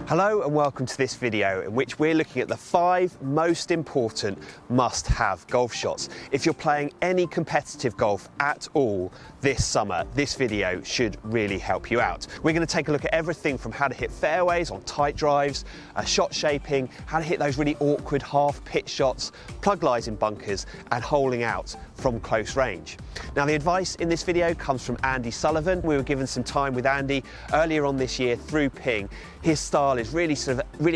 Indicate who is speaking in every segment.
Speaker 1: Hello and welcome to this video in which we're looking at the 5 most important must-have golf shots. If you're playing any competitive golf at all this summer, this video should really help you out. We're going to take a look at everything from how to hit fairways on tight drives, shot shaping, how to hit those really awkward half pitch shots, plug lies in bunkers and holing out from close range. Now the advice in this video comes from Andy Sullivan. We were given some time with Andy earlier on this year through Ping. His style is really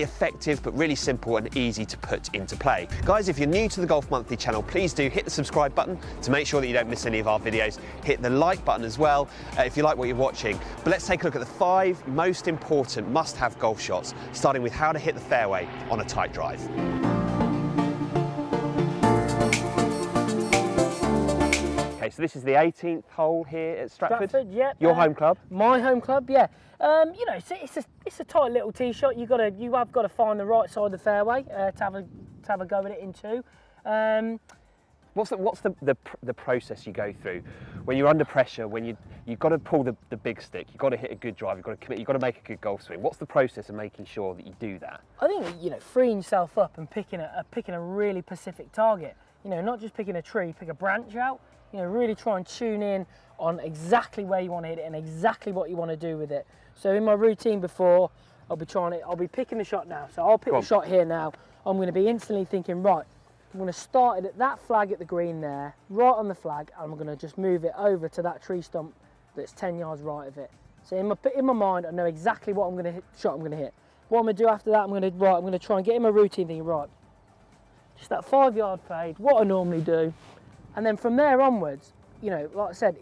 Speaker 1: effective but really simple and easy to put into play. Guys, if you're new to the Golf Monthly channel, please do hit the subscribe button to make sure that you don't miss any of our videos. Hit the like button as well if you like what you're watching. But let's take a look at the 5 most important must-have golf shots, starting with how to hit the fairway on a tight drive. Okay, so this is the 18th hole here at Stratford.
Speaker 2: Yep.
Speaker 1: Your home club?
Speaker 2: My home club, yeah. You know, it's a tight little tee shot. You have got to find the right side of the fairway to have a go at it in two.
Speaker 1: What's the process you go through when you're under pressure? When you've got to pull the big stick, you've got to hit a good drive, you've got to commit, you've got to make a good golf swing. What's the process of making sure that you do that?
Speaker 2: I think, you know, freeing yourself up and picking a really specific target. You know, not just picking a tree, pick a branch out. You know, really try and tune in on exactly where you want to hit it and exactly what you want to do with it. So in my routine before, I'll be picking the shot now. So I'll pick the shot here now. I'm going to be instantly thinking, right, I'm going to start it at that flag at the green there, right on the flag, and I'm going to just move it over to that tree stump that's 10 yards right of it. So in my mind, I know exactly what shot I'm going to hit. What I'm going to do after that, I'm going to try and get in my routine thinking, right, just that 5-yard fade, what I normally do. And then from there onwards, you know, like I said,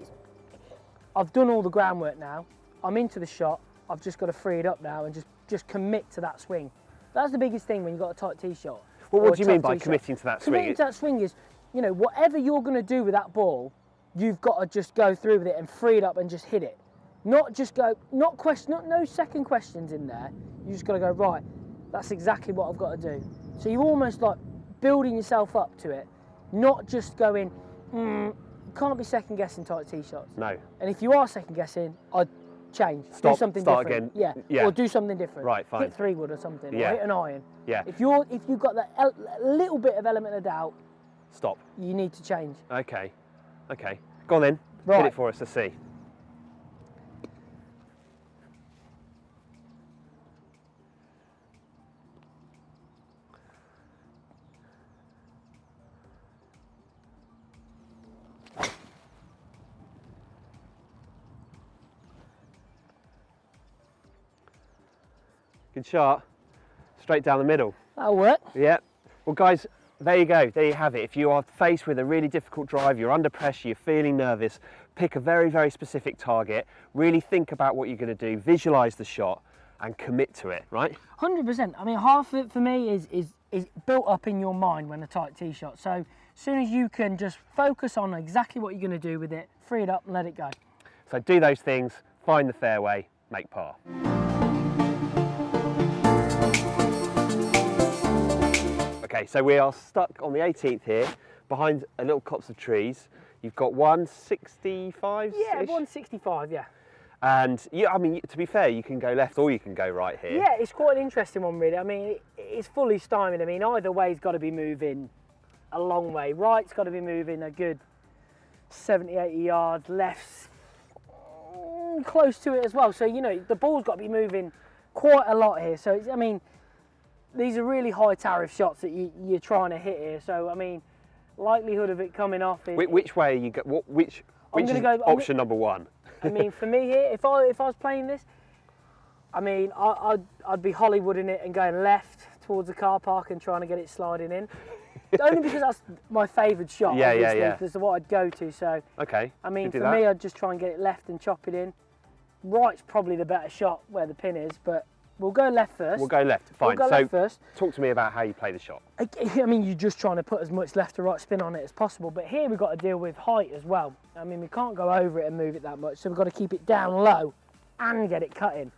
Speaker 2: I've done all the groundwork now. I'm into the shot. I've just got to free it up now and just commit to that swing. That's the biggest thing when you've got a tight tee shot.
Speaker 1: Well, what do you mean by committing to that swing?
Speaker 2: Committing to that swing is, you know, whatever you're going to do with that ball, you've got to just go through with it and free it up and just hit it. Not just go, no second questions in there. You just got to go, right, that's exactly what I've got to do. So you're almost like building yourself up to it, not just going, you can't be second guessing tight tee shots. No. And if you are second guessing, I'd change. Do something
Speaker 1: start
Speaker 2: different.
Speaker 1: Again.
Speaker 2: Yeah. Or do something different.
Speaker 1: Right, fine.
Speaker 2: Hit 3-wood or something.
Speaker 1: Yeah.
Speaker 2: Or hit an iron.
Speaker 1: Yeah.
Speaker 2: If you've got that little bit of element of doubt,
Speaker 1: stop.
Speaker 2: You need to change.
Speaker 1: Okay. Okay. Go on then.
Speaker 2: Right.
Speaker 1: Hit it for us to see. Good shot, straight down the middle.
Speaker 2: That'll work.
Speaker 1: Yeah. Well guys, there you go, there you have it. If you are faced with a really difficult drive, you're under pressure, you're feeling nervous, pick a very, very specific target, really think about what you're going to do, visualise the shot and commit to it, right?
Speaker 2: 100%. I mean, half of it for me is built up in your mind when a tight tee shot. So as soon as you can just focus on exactly what you're going to do with it, free it up and let it go.
Speaker 1: So do those things, find the fairway, make par. Okay, so we are stuck on the 18th here, behind a little copse of trees. You've got 165?
Speaker 2: Yeah, 165, yeah.
Speaker 1: And I mean, to be fair, you can go left or you can go right here.
Speaker 2: Yeah, it's quite an interesting one, really. I mean, it's fully stymied. I mean, either way's got to be moving a long way. Right's got to be moving a good 70, 80 yards. Left's close to it as well. So, you know, the ball's got to be moving quite a lot here. So, I mean, these are really high tariff shots that you're trying to hit here. So, I mean, likelihood of it coming off is...
Speaker 1: Which way are you go? Which is option number one?
Speaker 2: I mean, for me here, if I was playing this, I mean, I'd be Hollywooding it and going left towards the car park and trying to get it sliding in. Only because that's my favoured shot, obviously, because of what I'd go to. So,
Speaker 1: okay,
Speaker 2: I mean, for me, I'd just try and get it left and chop it in. Right's probably the better shot where the pin is, but we'll go left first.
Speaker 1: We'll go left, fine.
Speaker 2: We'll go left first.
Speaker 1: Talk to me about how you play the shot.
Speaker 2: I mean, you're just trying to put as much left to right spin on it as possible, but here we've got to deal with height as well. I mean, we can't go over it and move it that much, so we've got to keep it down low and get it cutting.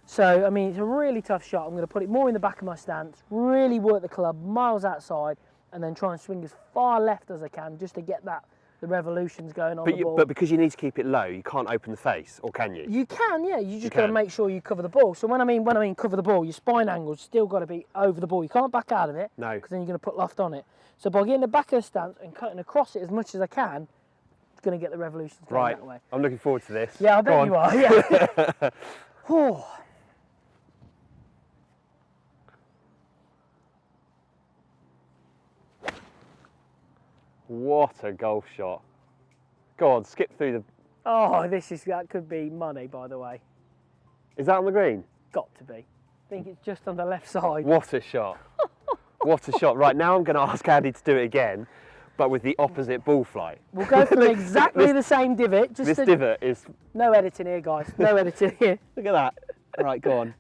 Speaker 2: So, I mean, it's a really tough shot. I'm going to put it more in the back of my stance, really work the club miles outside, and then try and swing as far left as I can just to get that the revolutions going on the ball.
Speaker 1: But because you need to keep it low, you can't open the face, or can you?
Speaker 2: You can, yeah. You just got to make sure you cover the ball. So when I mean cover the ball, your spine angle's still got to be over the ball. You can't back out of it.
Speaker 1: No.
Speaker 2: Because then you're going to put loft on it. So by getting the back of the stance and cutting across it as much as I can, it's going to get the revolutions going that way.
Speaker 1: I'm looking forward to this.
Speaker 2: Yeah, I bet you are. Yeah. Oh.
Speaker 1: What a golf shot. Go on, skip through the...
Speaker 2: Oh, that could be money, by the way.
Speaker 1: Is that on the green?
Speaker 2: Got to be. I think it's just on the left side.
Speaker 1: What a shot. What a shot. Right, now I'm going to ask Andy to do it again, but with the opposite ball flight.
Speaker 2: We'll go from exactly the same divot.
Speaker 1: This divot is...
Speaker 2: No editing here, guys. No editing here.
Speaker 1: Look at that. All right, go on.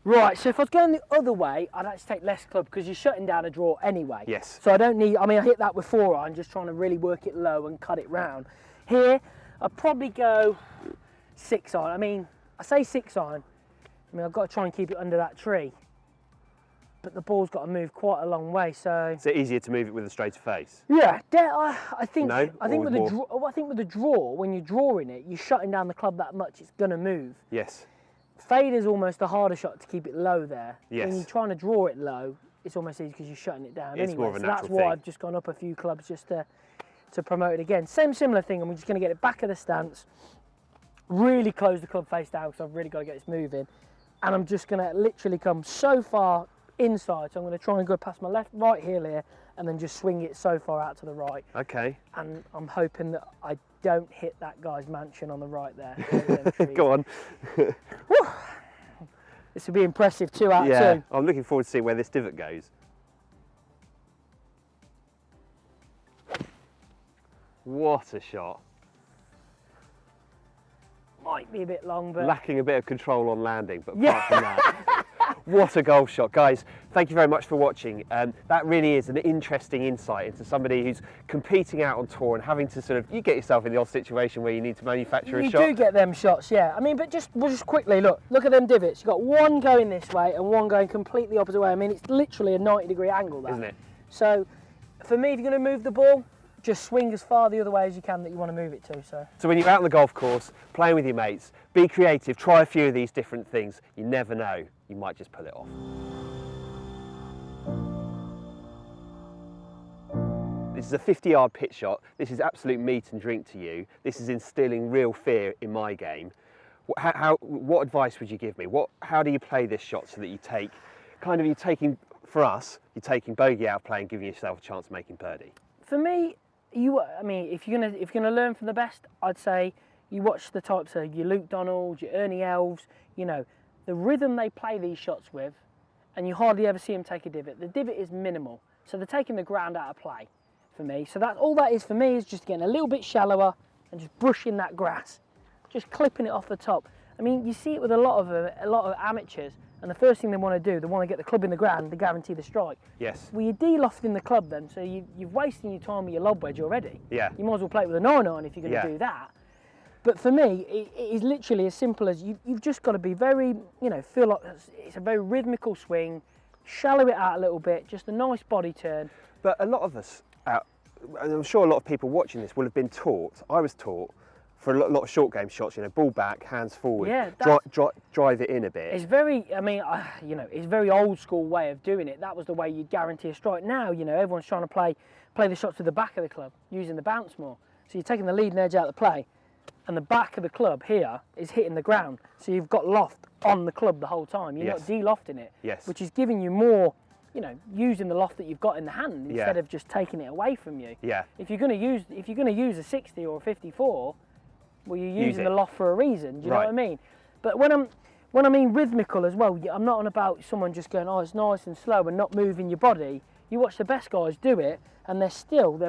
Speaker 2: Right, so if I was going the other way, I'd actually take less club because you're shutting down a draw anyway.
Speaker 1: Yes.
Speaker 2: So I don't need, I hit that with 4 iron, just trying to really work it low and cut it round. Here, I'd probably go 6 iron. I say 6 iron. I've got to try and keep it under that tree. But the ball's got to move quite a long way, so...
Speaker 1: Is it easier to move it with a straighter face?
Speaker 2: Yeah, I think with the draw, when you're drawing it, you're shutting down the club that much, it's going to move.
Speaker 1: Yes.
Speaker 2: Fade is almost a harder shot to keep it low there.
Speaker 1: Yes.
Speaker 2: When you're trying to draw it low, it's almost easy because you're shutting it down
Speaker 1: It's
Speaker 2: anyway.
Speaker 1: more of a
Speaker 2: so
Speaker 1: natural
Speaker 2: that's why
Speaker 1: thing.
Speaker 2: I've just gone up a few clubs just to promote it again. Similar thing, and we're just going to get it back of the stance, really close the club face down because I've really got to get this moving. And I'm just going to literally come so far inside, so I'm going to try and go past my right heel here and then just swing it so far out to the right.
Speaker 1: Okay.
Speaker 2: And I'm hoping that I don't hit that guy's mansion on the right there.
Speaker 1: Go on.
Speaker 2: This would be impressive, 2 out of 2.
Speaker 1: I'm looking forward to seeing where this divot goes. What a shot.
Speaker 2: Might be a bit long, but...
Speaker 1: Lacking a bit of control on landing, but apart from that, what a golf shot. Guys, thank you very much for watching. That really is an interesting insight into somebody who's competing out on tour and having to you get yourself in the odd situation where you need to manufacture a shot.
Speaker 2: You do get them shots, yeah. But we'll just quickly, look at them divots. You've got one going this way and one going completely opposite way. It's literally a 90-degree angle there.
Speaker 1: Isn't it?
Speaker 2: So, for me, if you're going to move the ball, just swing as far the other way as you can that you want to move it to. So
Speaker 1: when you're out on the golf course, playing with your mates, be creative, try a few of these different things. You never know, you might just pull it off. This is a 50-yard pitch shot. This is absolute meat and drink to you. This is instilling real fear in my game. What advice would you give me? How do you play this shot so that you take, you're taking bogey out of play and giving yourself a chance of making birdie?
Speaker 2: For me, if you're gonna learn from the best, I'd say you watch the types of your Luke Donalds, your Ernie Els. The rhythm they play these shots with, and you hardly ever see them take a divot. The divot is minimal, so they're taking the ground out of play for me. So that's all that is for me, is just getting a little bit shallower and just brushing that grass, just clipping it off the top. You see it with a lot of amateurs. And the first thing they want to do, they want to get the club in the ground to guarantee the strike.
Speaker 1: Yes.
Speaker 2: Well, you're de-lofting the club then, so you're wasting your time with your lob wedge already.
Speaker 1: Yeah.
Speaker 2: You might as well play it with a 9-iron if you're going to do that. But for me, it is literally as simple as you've just got to be very, feel like it's a very rhythmical swing, shallow it out a little bit, just a nice body turn.
Speaker 1: But a lot of us, and I'm sure a lot of people watching this will have been taught, I was taught, for a lot of short game shots, ball back, hands forward, drive it in a bit.
Speaker 2: It's very, it's a very old school way of doing it. That was the way you guarantee a strike. Now, everyone's trying to play the shots to the back of the club, using the bounce more. So you're taking the leading edge out of the play, and the back of the club here is hitting the ground. So you've got loft on the club the whole time. You're not de-lofting it, which is giving you more, using the loft that you've got in the hand instead of just taking it away from you.
Speaker 1: Yeah.
Speaker 2: If you're going to use a 60 or a 54. Well, you're using the loft for a reason, do you know what I mean? But when I mean rhythmical as well, I'm not on about someone just going, oh, it's nice and slow and not moving your body. You watch the best guys do it, and their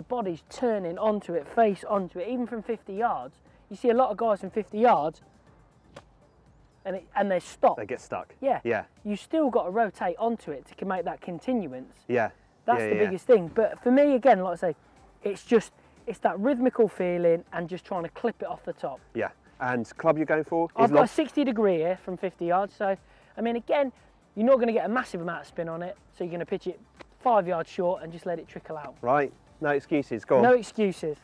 Speaker 2: body's turning onto it, face onto it, even from 50 yards. You see a lot of guys from 50 yards, and they stop.
Speaker 1: They get stuck.
Speaker 2: Yeah.
Speaker 1: Yeah.
Speaker 2: You still got to rotate onto it to make that continuance.
Speaker 1: Yeah.
Speaker 2: That's the biggest thing. But for me, again, like I say, it's that rhythmical feeling and just trying to clip it off the top.
Speaker 1: Yeah. And club you're going for?
Speaker 2: I've got a 60-degree here from 50 yards. So, again, you're not going to get a massive amount of spin on it. So you're going to pitch it 5 yards short and just let it trickle out.
Speaker 1: Right. No excuses. Go on.
Speaker 2: No excuses.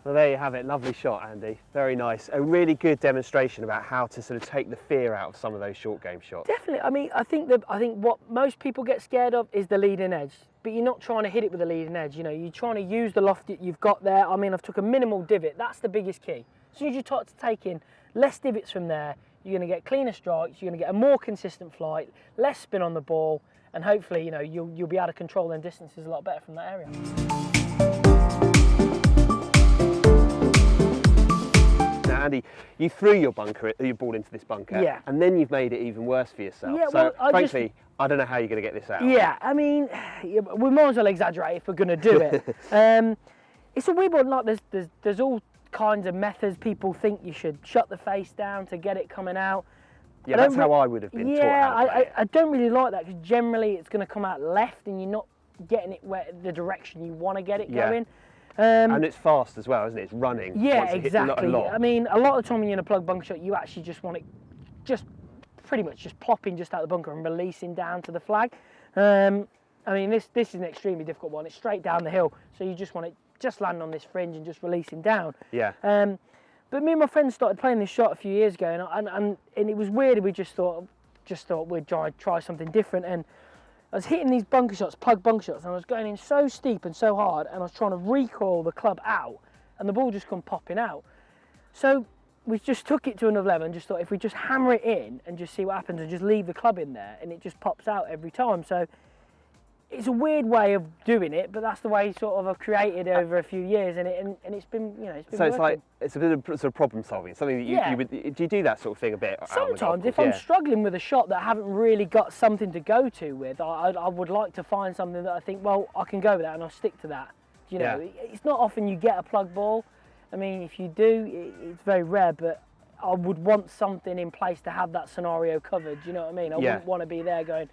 Speaker 1: Well, there you have it. Lovely shot, Andy. Very nice. A really good demonstration about how to sort of take the fear out of some of those short game shots.
Speaker 2: Definitely. I mean, I think what most people get scared of is the leading edge. But you're not trying to hit it with the leading edge. You know, you're trying to use the loft that you've got there. I mean, I've took a minimal divot. That's the biggest key. As soon as you start to take in less divots from there, you're going to get cleaner strikes. You're going to get a more consistent flight, less spin on the ball, and hopefully, you know, you'll be able to control them distances a lot better from that area.
Speaker 1: Andy, you threw your ball into this bunker,
Speaker 2: yeah,
Speaker 1: and then you've made it even worse for yourself.
Speaker 2: Yeah,
Speaker 1: so, well, frankly, I don't know how you're going to get this out.
Speaker 2: Yeah, I mean, we might as well exaggerate if we're going to do it. It's a weird one. Like there's all kinds of methods. People think you should shut the face down to get it coming out.
Speaker 1: Yeah, that's how I would have been taught how to play it.
Speaker 2: I don't really like that because generally it's going to come out left, and you're not getting it the direction you want to get it going.
Speaker 1: And it's fast as well, isn't it? It's running.
Speaker 2: Yeah, exactly. I mean, a lot of the time when you're in a plug bunker shot, you actually just want it pretty much just plopping just out the bunker and releasing down to the flag. I mean, this is an extremely difficult one. It's straight down the hill, so you just want it just land on this fringe and just releasing down.
Speaker 1: Yeah.
Speaker 2: But me and my friends started playing this shot a few years ago, and it was weird. We just thought we'd try something different, and I was hitting these bunker shots, plug bunker shots, and I was going in so steep and so hard, and I was trying to recoil the club out, and the ball just come popping out. So we just took it to another level and just thought if we just hammer it in and just see what happens and just leave the club in there, and it just pops out every time. So it's a weird way of doing it, but that's the way sort of I've created over a few years, and it's been, you know, it's been
Speaker 1: so
Speaker 2: working.
Speaker 1: It's like, it's a bit of sort of problem solving, something that you would, do you do that sort of thing a bit?
Speaker 2: Sometimes if I'm struggling with a shot that I haven't really got something to go to with, I would like to find something that I think, well, I can go with that and I'll stick to that. You know, it's not often you get a plug ball. I mean, if you do, it's very rare, but I would want something in place to have that scenario covered. Do you know what I mean? I wouldn't want to be there going,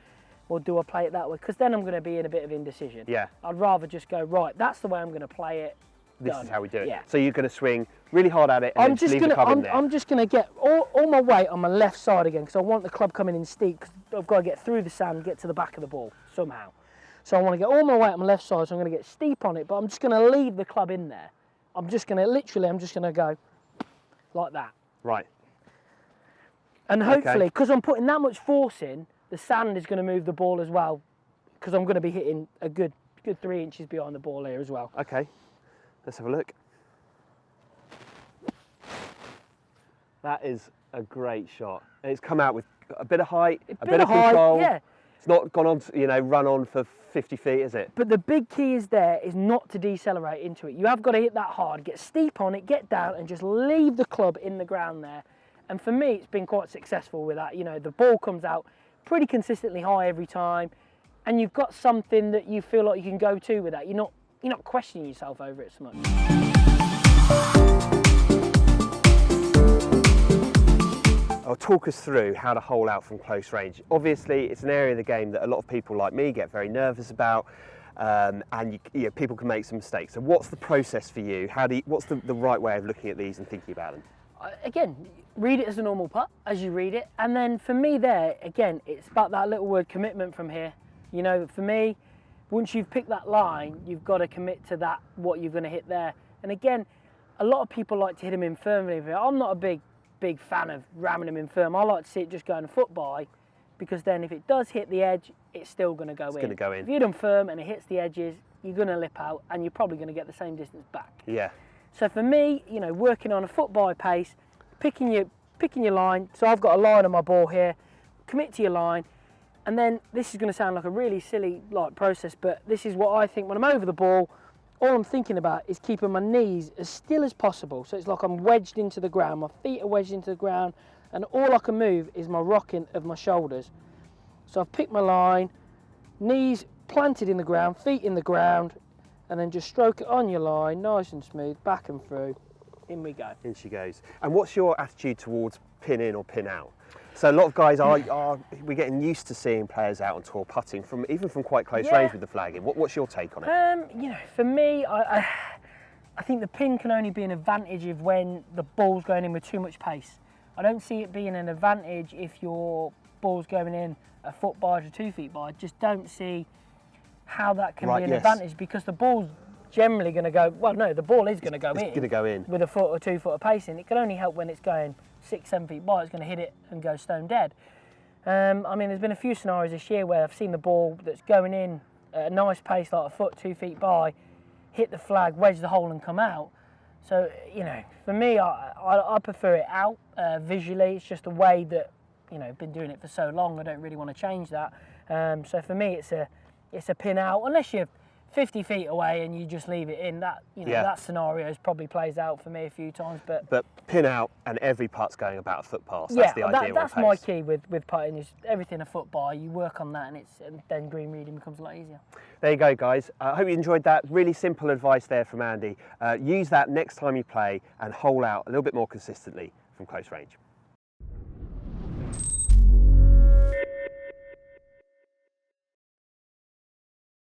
Speaker 2: well, do I play it that way? Because then I'm going to be in a bit of indecision. Yeah. I'd rather just go, right, that's the way I'm going to play it.
Speaker 1: This is how we do it. Yeah. So you're going to swing really hard at it and
Speaker 2: I'm just going to get all my weight on my left side again because I want the club coming in steep because I've got to get through the sand, get to the back of the ball somehow. So I want to get all my weight on my left side, so I'm going to get steep on it, but I'm just going to leave the club in there. I'm just going to go like that.
Speaker 1: Right.
Speaker 2: And hopefully, because I'm putting that much force in, the sand is going to move the ball as well, because I'm going to be hitting a good 3 inches behind the ball here as well.
Speaker 1: Okay, let's have a look. That is a great shot. It's come out with a bit of height, a bit of control.
Speaker 2: Yeah.
Speaker 1: It's not gone on to, you know, run on for 50 feet, is it?
Speaker 2: But the big key is not to decelerate into it. You have got to hit that hard, get steep on it, get down, and just leave the club in the ground there. And for me, it's been quite successful with that. You know, the ball comes out pretty consistently high every time, and you've got something that you feel like you can go to with that. You're not questioning yourself over it so much.
Speaker 1: Talk us through how to hole out from close range. Obviously, it's an area of the game that a lot of people like me get very nervous about, and people can make some mistakes. So what's the process for you? What's the right way of looking at these and thinking about them?
Speaker 2: Again, read it as a normal putt as you read it, and then for me again, it's about that little word commitment from here. You know, for me, once you've picked that line, you've got to commit to that, what you're going to hit there. And again, a lot of people like to hit them in firmly. I'm not a big fan of ramming them in firm. I like to see it just going a foot by, because then if it does hit the edge, it's still going to go in.
Speaker 1: It's going to go in.
Speaker 2: If you hit them firm and it hits the edges, you're going to lip out, and you're probably going to get the same distance back.
Speaker 1: Yeah.
Speaker 2: So for me, you know, working on a foot by pace, picking your line. So I've got a line on my ball here. Commit to your line, and then this is going to sound like a really silly process, but this is what I think when I'm over the ball. All I'm thinking about is keeping my knees as still as possible. So it's like I'm wedged into the ground. My feet are wedged into the ground, and all I can move is my rocking of my shoulders. So I've picked my line, knees planted in the ground, feet in the ground, and then just stroke it on your line, nice and smooth, back and through. In we go.
Speaker 1: In she goes. And what's your attitude towards pin in or pin out? So a lot of guys we're getting used to seeing players out on tour putting even from quite close range with the flag in. What's your take on it?
Speaker 2: You know, for me, I think the pin can only be an advantage of when the ball's going in with too much pace. I don't see it being an advantage if your ball's going in a foot by or 2 feet by. I just don't see how that can be an advantage, because the ball's generally going to go, well, no, the ball is going to go in.
Speaker 1: It's going to go in.
Speaker 2: With a foot or 2 foot of pacing. It can only help when it's going 6, 7 feet by. It's going to hit it and go stone dead. I mean, there's been a few scenarios this year where I've seen the ball that's going in at a nice pace, like a foot, 2 feet by, hit the flag, wedge the hole and come out. So, you know, for me, I prefer it out visually. It's just a way that, you know, been doing it for so long, I don't really want to change that. So for me, it's a pin out, unless you're 50 feet away and you just leave it in. That, you know, that scenario probably plays out for me a few times. But
Speaker 1: pin out and every putt's going about a foot past. That's the ideal
Speaker 2: that's my key with putting, is everything a foot by. You work on that, and then green reading becomes a lot easier.
Speaker 1: There you go, guys. I hope you enjoyed that. Really simple advice there from Andy. Use that next time you play and hole out a little bit more consistently from close range.